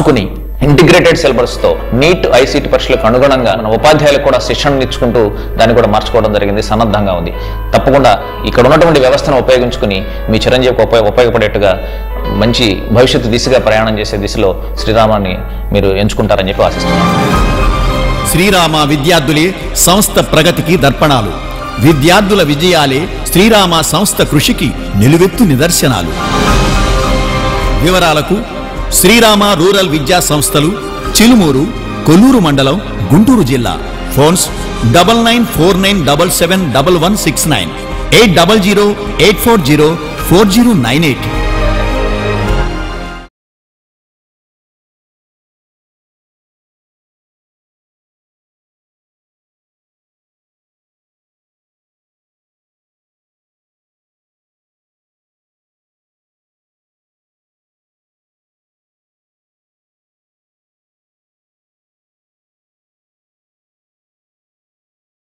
మార్చుకుని integrated సిలబస్తో neat ICT పరీక్షలకు అనుగుణంగా మన ఉపాధ్యాయులకు కూడా శిక్షణ ఇచ్చుకుంటూ దాన్ని కూడా మార్చుకోవడం జరిగింది, సన్నద్ధంగా ఉంది. తప్పకుండా ఇక్కడ ఉన్నటువంటి వ్యవస్థను ఉపయోగించుకుని మీ చిరంజీవికి ఉపయోగపడేట్టుగా మంచి భవిష్యత్తు దిశగా ప్రయాణం చేసే దిశలో శ్రీరామాన్ని మీరు ఎంచుకుంటారని చెప్పి ఆశిస్తున్నాను. శ్రీరామ విద్యార్థులే సంస్థ ప్రగతికి దర్పణాలు. విద్యార్థుల విజయాలే శ్రీరామ సంస్థ కృషికి నిలువెత్తు నిదర్శనాలు. వివరాలకు శ్రీరామ రూరల్ విద్యా సంస్థలు, చిలుమూరు, కొల్లూరు మండలం, గుంటూరు జిల్లా. ఫోన్స్ 9949771169, 8008404098.